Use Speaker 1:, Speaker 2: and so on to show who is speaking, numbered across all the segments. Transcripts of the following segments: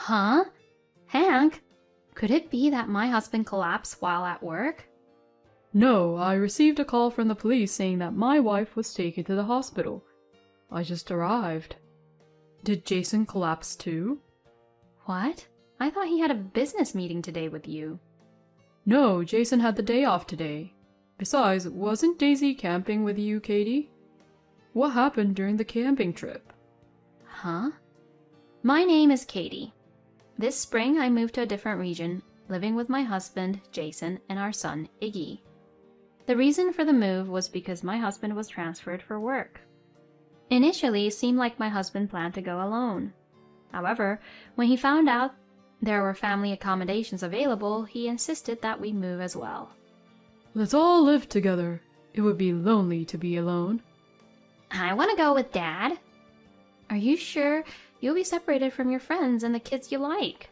Speaker 1: Huh? Hank? Could it be that my husband collapsed while at work?
Speaker 2: No, I received a call from the police saying that my wife was taken to the hospital. I just arrived. Did Jason collapse too?
Speaker 1: What? I thought he had a business meeting today with you.
Speaker 2: No, Jason had the day off today. Besides, wasn't Daisy camping with you, Katie? What happened during the camping trip?
Speaker 1: Huh? My name is Katie. This spring I moved to a different region, living with my husband, Jason, and our son, Iggy. The reason for the move was because my husband was transferred for work. Initially, it seemed like my husband planned to go alone. However, when he found out there were family accommodations available, he insisted that we move as well.
Speaker 2: Let's all live together. It would be lonely to be alone.
Speaker 1: I want to go with Dad. Are you sure? You'll be separated from your friends and the kids you like.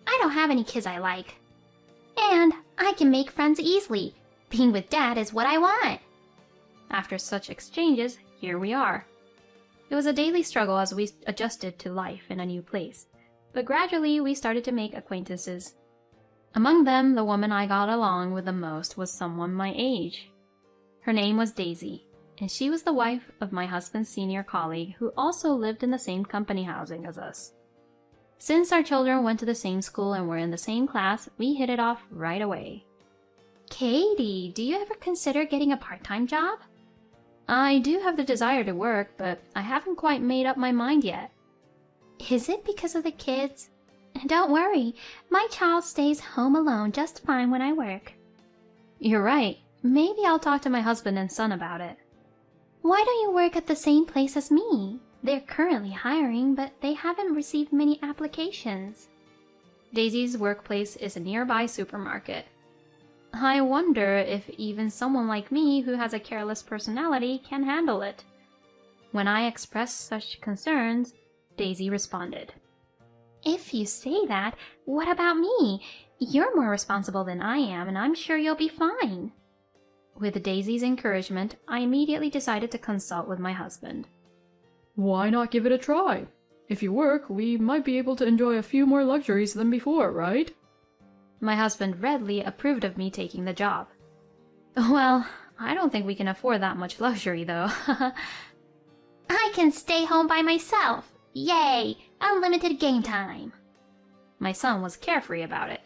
Speaker 1: I don't have any kids I like. And I can make friends easily. Being with Dad is what I want. After such exchanges, here we are. It was a daily struggle as we adjusted to life in a new place, but gradually we started to make acquaintances. Among them, the woman I got along with the most was someone my age. Her name was Daisy, and she was the wife of my husband's senior colleague who also lived in the same company housing as us. Since our children went to the same school and were in the same class, we hit it off right away. Katie, do you ever consider getting a part-time job? I do have the desire to work, but I haven't quite made up my mind yet. Is it because of the kids? Don't worry, my child stays home alone just fine when I work. You're right. Maybe I'll talk to my husband and son about it. Why don't you work at the same place as me? They're currently hiring, but they haven't received many applications. Daisy's workplace is a nearby supermarket. I wonder if even someone like me who has a careless personality can handle it. When I expressed such concerns, Daisy responded, If you say that, what about me? You're more responsible than I am, and I'm sure you'll be fine. With Daisy's encouragement, I immediately decided to consult with my husband.
Speaker 2: Why not give it a try? If you work, we might be able to enjoy a few more luxuries than before, right?
Speaker 1: My husband readily approved of me taking the job. Well, I don't think we can afford that much luxury, though. I can stay home by myself. Yay! Unlimited game time. My son was carefree about it.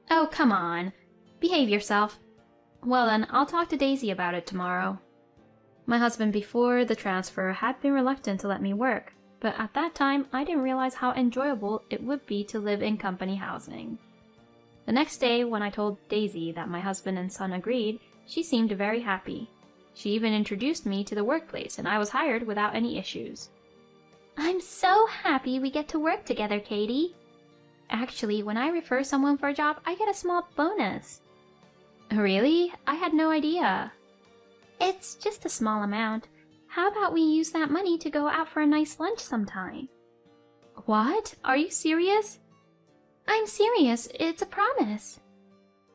Speaker 1: Oh, come on. Behave yourself. Well then, I'll talk to Daisy about it tomorrow. My husband before the transfer had been reluctant to let me work, but at that time I didn't realize how enjoyable it would be to live in company housing. The next day, when I told Daisy that my husband and son agreed, she seemed very happy. She even introduced me to the workplace, and I was hired without any issues. I'm so happy we get to work together, Katie. Actually, when I refer someone for a job, I get a small bonus. Really? I had no idea. It's just a small amount. How about we use that money to go out for a nice lunch sometime? What? Are you serious? I'm serious. It's a promise.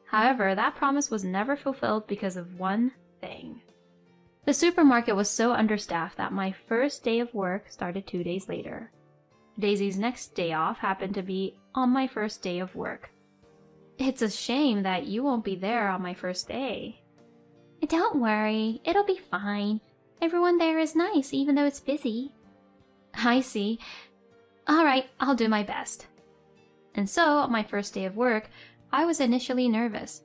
Speaker 1: However, that promise was never fulfilled because of one thing. The supermarket was so understaffed that my first day of work started 2 days later. Daisy's next day off happened to be on my first day of work. It's a shame that you won't be there on my first day. Don't worry, it'll be fine. Everyone there is nice, even though it's busy. I see. All right, I'll do my best. And so, on my first day of work, I was initially nervous.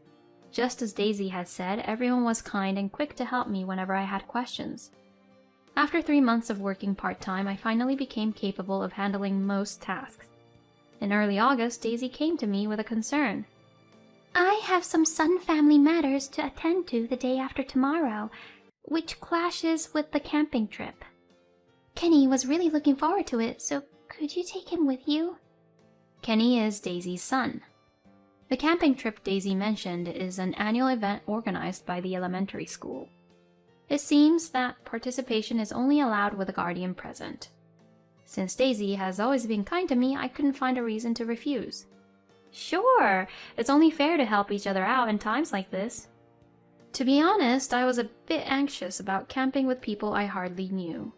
Speaker 1: Just as Daisy had said, everyone was kind and quick to help me whenever I had questions. After 3 months of working part-time, I finally became capable of handling most tasks. In early August, Daisy came to me with a concern. I have some Sun family matters to attend to the day after tomorrow, which clashes with the camping trip. Kenny was really looking forward to it, so could you take him with you? Kenny is Daisy's son. The camping trip Daisy mentioned is an annual event organized by the elementary school. It seems that participation is only allowed with a guardian present. Since Daisy has always been kind to me, I couldn't find a reason to refuse. Sure, it's only fair to help each other out in times like this. To be honest, I was a bit anxious about camping with people I hardly knew.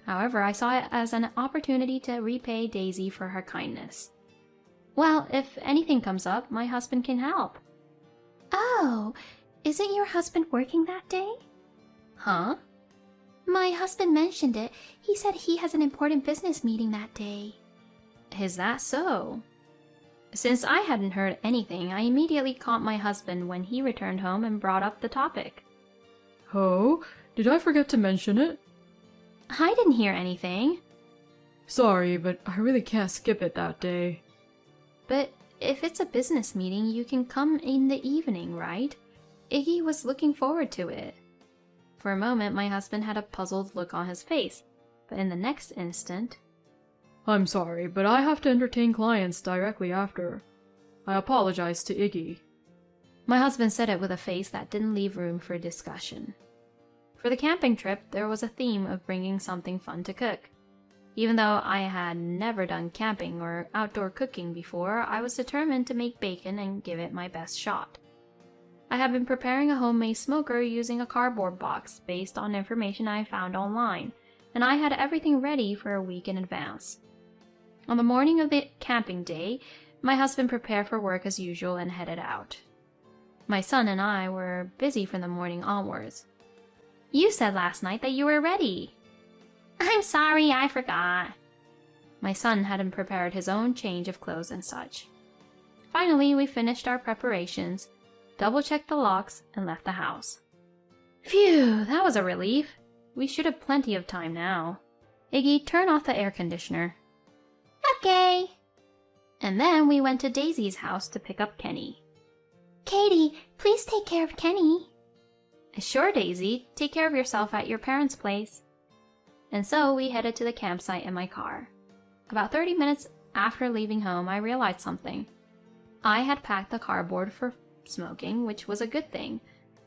Speaker 1: However, I saw it as an opportunity to repay Daisy for her kindness. Well, if anything comes up, my husband can help. Oh, isn't your husband working that day? Huh? My husband mentioned it. He said he has an important business meeting that day. Is that so? Since I hadn't heard anything, I immediately caught my husband when he returned home and brought up the topic.
Speaker 2: Oh, did I forget to mention it?
Speaker 1: I didn't hear anything.
Speaker 2: Sorry, but I really can't skip it that day.
Speaker 1: But if it's a business meeting, you can come in the evening, right? Iggy was looking forward to it. For a moment, my husband had a puzzled look on his face, but in the next instant...
Speaker 2: I'm sorry, but I have to entertain clients directly after. I apologize to Iggy.
Speaker 1: My husband said it with a face that didn't leave room for discussion. For the camping trip, there was a theme of bringing something fun to cook. Even though I had never done camping or outdoor cooking before, I was determined to make bacon and give it my best shot. I had been preparing a homemade smoker using a cardboard box based on information I found online, and I had everything ready for a week in advance. On the morning of the camping day, my husband prepared for work as usual and headed out. My son and I were busy from the morning onwards. You said last night that you were ready. I'm sorry, I forgot. My son hadn't prepared his own change of clothes and such. Finally, we finished our preparations, double-checked the locks, and left the house. Phew, that was a relief. We should have plenty of time now. Iggy, turn off the air conditioner. Okay. And then we went to Daisy's house to pick up Kenny. Katie, please take care of Kenny. Sure, Daisy. Take care of yourself at your parents' place. And so we headed to the campsite in my car. About 30 minutes after leaving home, I realized something. I had packed the cardboard for smoking, which was a good thing,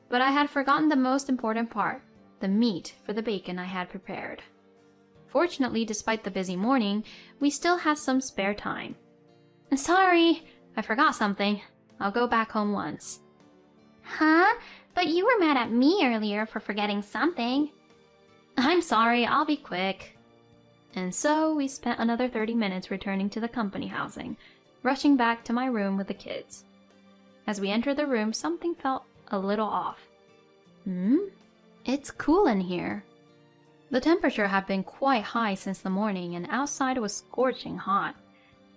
Speaker 1: but I had forgotten the most important part, the meat for the bacon I had prepared. Fortunately, despite the busy morning, we still had some spare time. Sorry, I forgot something. I'll go back home once. Huh? But you were mad at me earlier for forgetting something. I'm sorry, I'll be quick. And so we spent another 30 minutes returning to the company housing, rushing back to my room with the kids. As we entered the room, something felt a little off. It's cool in here. The temperature had been quite high since the morning, and outside was scorching hot.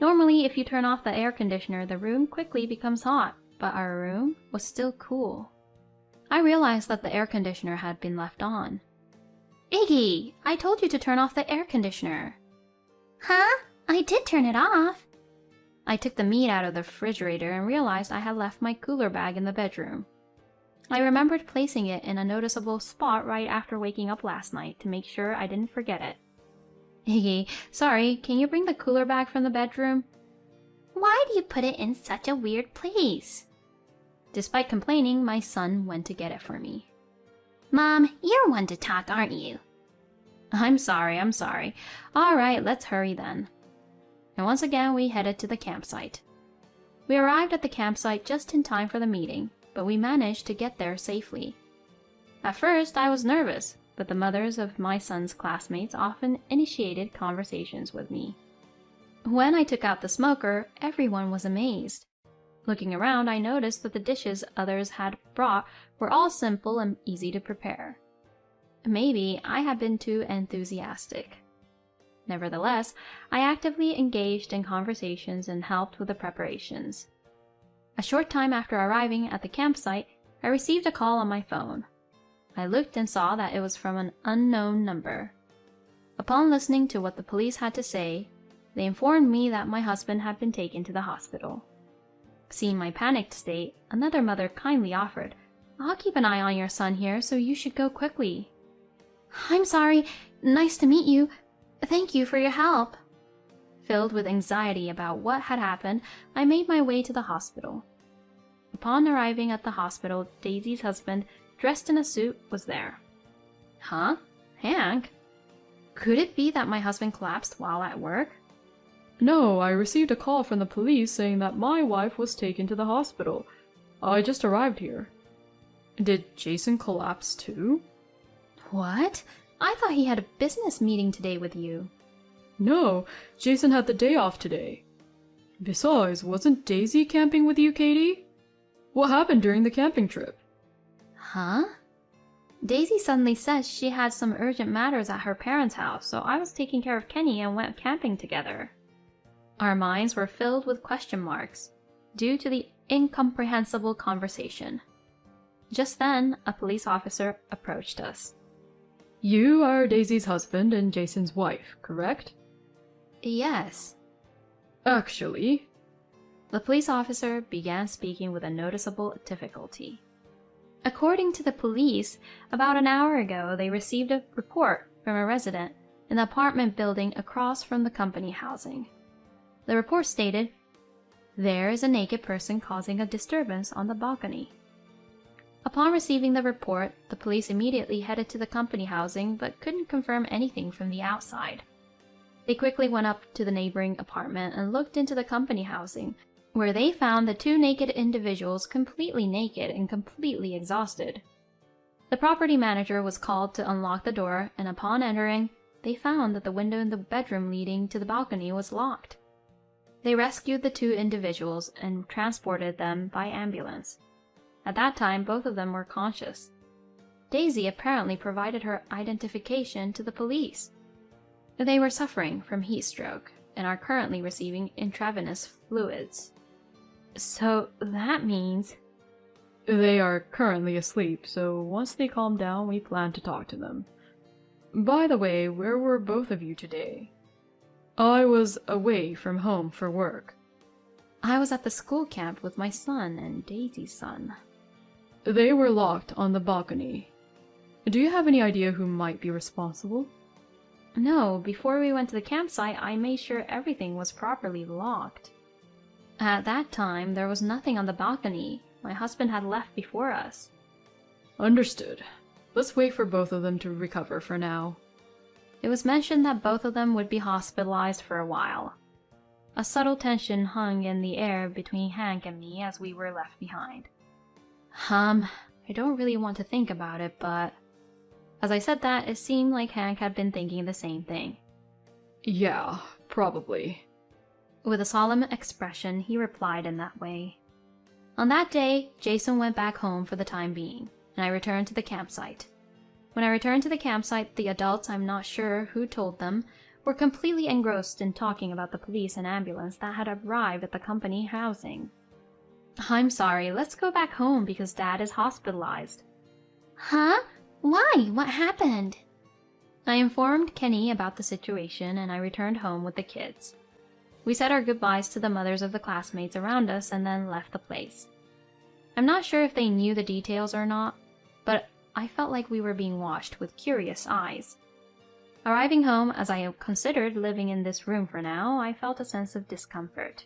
Speaker 1: Normally, if you turn off the air conditioner, the room quickly becomes hot, but our room was still cool. I realized that the air conditioner had been left on. Iggy, I told you to turn off the air conditioner. Huh? I did turn it off. I took the meat out of the refrigerator and realized I had left my cooler bag in the bedroom. I remembered placing it in a noticeable spot right after waking up last night to make sure I didn't forget it. Iggy, sorry, can you bring the cooler bag from the bedroom? Why do you put it in such a weird place? Despite complaining, my son went to get it for me. Mom, you're one to talk, aren't you? I'm sorry. All right, let's hurry then. And once again, we headed to the campsite. We arrived at the campsite just in time for the meeting, but we managed to get there safely. At first, I was nervous, but the mothers of my son's classmates often initiated conversations with me. When I took out the smoker, everyone was amazed. Looking around, I noticed that the dishes others had brought were all simple and easy to prepare. Maybe I had been too enthusiastic. Nevertheless, I actively engaged in conversations and helped with the preparations. A short time after arriving at the campsite, I received a call on my phone. I looked and saw that it was from an unknown number. Upon listening to what the police had to say, they informed me that my husband had been taken to the hospital. Seeing my panicked state, another mother kindly offered, "I'll keep an eye on your son here, so you should go quickly." "I'm sorry. Nice to meet you. Thank you for your help." Filled with anxiety about what had happened, I made my way to the hospital. Upon arriving at the hospital, Daisy's husband, dressed in a suit, was there. Huh? Hank? Could it be that my husband collapsed while at work?
Speaker 2: No, I received a call from the police saying that my wife was taken to the hospital. I just arrived here. Did Jason collapse too?
Speaker 1: What? I thought he had a business meeting today with you.
Speaker 2: No, Jason had the day off today. Besides, wasn't Daisy camping with you, Katie? What happened during the camping trip?
Speaker 1: Huh? Daisy suddenly said she had some urgent matters at her parents' house, so I was taking care of Kenny and went camping together. Our minds were filled with question marks due to the incomprehensible conversation. Just then, a police officer approached us.
Speaker 2: You are Daisy's husband and Jason's wife, correct?
Speaker 1: Yes.
Speaker 2: Actually,
Speaker 1: The police officer began speaking with a noticeable difficulty. According to the police, about an hour ago they received a report from a resident in the apartment building across from the company housing. The report stated, "There is a naked person causing a disturbance on the balcony." Upon receiving the report, the police immediately headed to the company housing but couldn't confirm anything from the outside. They quickly went up to the neighboring apartment and looked into the company housing, where they found the two naked individuals completely naked and completely exhausted. The property manager was called to unlock the door, and upon entering, they found that the window in the bedroom leading to the balcony was locked. They rescued the two individuals and transported them by ambulance. At that time, both of them were conscious. Daisy apparently provided her identification to the police. They were suffering from heat stroke and are currently receiving intravenous fluids. So that means...
Speaker 2: they are currently asleep, so once they calm down, we plan to talk to them. By the way, where were both of you today? I was away from home for work.
Speaker 1: I was at the school camp with my son and Daisy's son.
Speaker 2: They were locked on the balcony. Do you have any idea who might be responsible?
Speaker 1: No, before we went to the campsite, I made sure everything was properly locked. At that time, there was nothing on the balcony. My husband had left before us.
Speaker 2: Understood. Let's wait for both of them to recover for now.
Speaker 1: It was mentioned that both of them would be hospitalized for a while. A subtle tension hung in the air between Hank and me as we were left behind. I don't really want to think about it, but... As I said that, it seemed like Hank had been thinking the same thing.
Speaker 2: Yeah, probably.
Speaker 1: With a solemn expression, he replied in that way. On that day, Jason went back home for the time being, and I returned to the campsite. When I returned to the campsite, the adults, I'm not sure who told them, were completely engrossed in talking about the police and ambulance that had arrived at the company housing. I'm sorry, let's go back home because Dad is hospitalized. Huh? Why? What happened? I informed Kenny about the situation and I returned home with the kids. We said our goodbyes to the mothers of the classmates around us and then left the place. I'm not sure if they knew the details or not, but I felt like we were being watched with curious eyes. Arriving home, as I considered living in this room for now, I felt a sense of discomfort.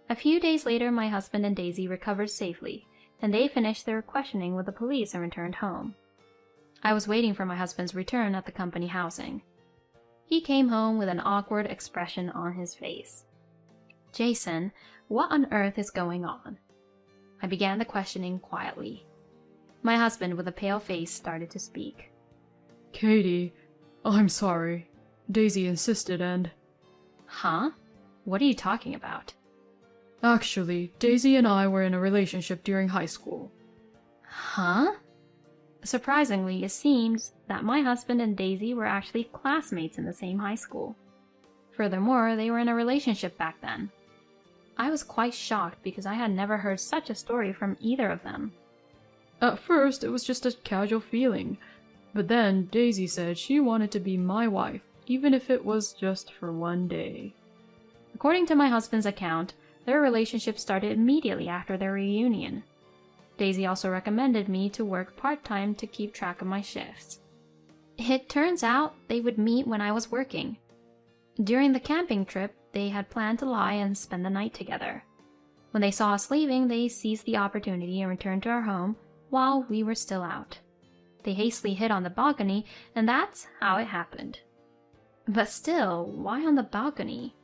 Speaker 1: A few days later, my husband and Daisy recovered safely, and they finished their questioning with the police and returned home. I was waiting for my husband's return at the company housing. He came home with an awkward expression on his face. Jason, what on earth is going on? I began the questioning quietly. My husband, with a pale face, started to speak.
Speaker 2: Katie, I'm sorry. Daisy insisted and...
Speaker 1: Huh? What are you talking about?
Speaker 2: Actually, Daisy and I were in a relationship during high school.
Speaker 1: Huh? Surprisingly, it seems that my husband and Daisy were actually classmates in the same high school. Furthermore, they were in a relationship back then. I was quite shocked because I had never heard such a story from either of them.
Speaker 2: At first, it was just a casual feeling, but then Daisy said she wanted to be my wife, even if it was just for one day.
Speaker 1: According to my husband's account, their relationship started immediately after their reunion. Daisy also recommended me to work part-time to keep track of my shifts. It turns out they would meet when I was working. During the camping trip, they had planned to lie and spend the night together. When they saw us leaving, they seized the opportunity and returned to our home while we were still out. They hastily hid on the balcony, and that's how it happened. But still, why on the balcony?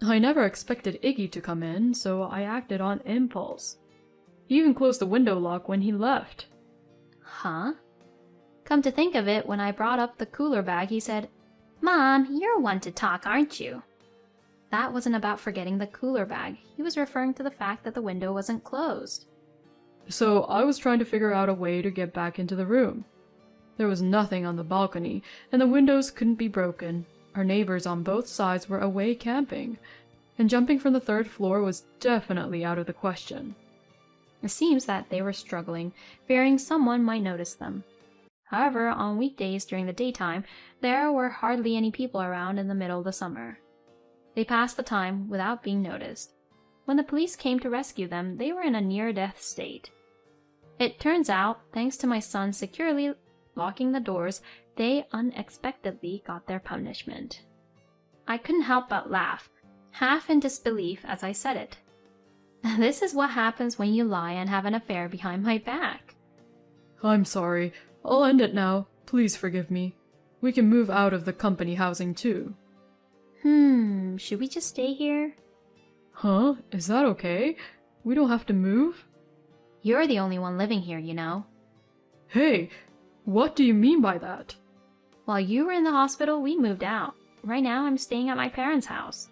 Speaker 2: I never expected Iggy to come in, so I acted on impulse. He even closed the window lock when he left.
Speaker 1: Huh? Come to think of it, when I brought up the cooler bag, he said, "Mom, you're one to talk, aren't you?" That wasn't about forgetting the cooler bag. He was referring to the fact that the window wasn't closed.
Speaker 2: So I was trying to figure out a way to get back into the room. There was nothing on the balcony, and the windows couldn't be broken. Our neighbors on both sides were away camping, and jumping from the third floor was definitely out of the question.
Speaker 1: It seems that they were struggling, fearing someone might notice them. However, on weekdays during the daytime, there were hardly any people around in the middle of the summer. They passed the time without being noticed. When the police came to rescue them, they were in a near-death state. It turns out, thanks to my son securely locking the doors, they unexpectedly got their punishment. I couldn't help but laugh, half in disbelief as I said it. This is what happens when you lie and have an affair behind my back.
Speaker 2: I'm sorry. I'll end it now. Please forgive me. We can move out of the company housing too.
Speaker 1: Should we just stay here?
Speaker 2: Huh? Is that okay? We don't have to move?
Speaker 1: You're the only one living here, you know.
Speaker 2: Hey, what do you mean by that?
Speaker 1: While you were in the hospital, we moved out. Right now, I'm staying at my parents' house.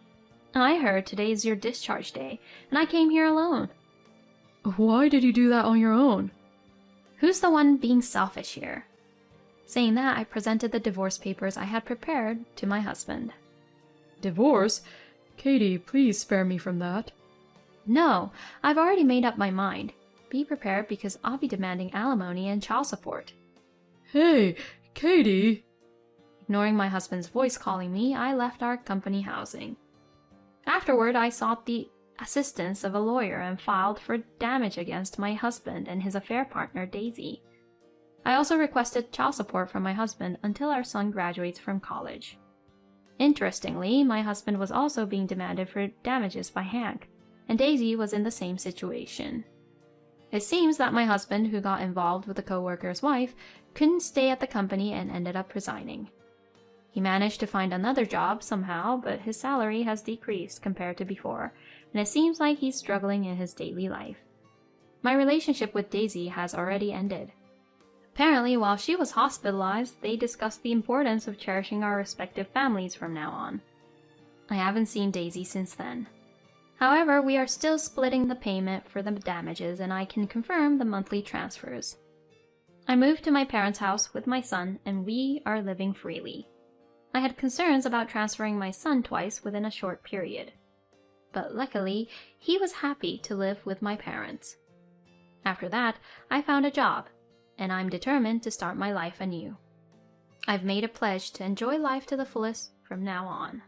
Speaker 1: I heard today is your discharge day, and I came here alone.
Speaker 2: Why did you do that on your own?
Speaker 1: Who's the one being selfish here? Saying that, I presented the divorce papers I had prepared to my husband.
Speaker 2: Divorce? Katie, please spare me from that.
Speaker 1: No, I've already made up my mind. Be prepared because I'll be demanding alimony and child support.
Speaker 2: Hey, Katie!
Speaker 1: Ignoring my husband's voice calling me, I left our company housing. Afterward, I sought the assistance of a lawyer and filed for damage against my husband and his affair partner, Daisy. I also requested child support from my husband until our son graduates from college. Interestingly, my husband was also being demanded for damages by Hank, and Daisy was in the same situation. It seems that my husband, who got involved with a coworker's wife, couldn't stay at the company and ended up resigning. He managed to find another job somehow, but his salary has decreased compared to before, and it seems like he's struggling in his daily life. My relationship with Daisy has already ended. Apparently, while she was hospitalized, they discussed the importance of cherishing our respective families from now on. I haven't seen Daisy since then. However, we are still splitting the payment for the damages, and I can confirm the monthly transfers. I moved to my parents' house with my son, and we are living freely. I had concerns about transferring my son twice within a short period. But luckily, he was happy to live with my parents. After that, I found a job, and I'm determined to start my life anew. I've made a pledge to enjoy life to the fullest from now on.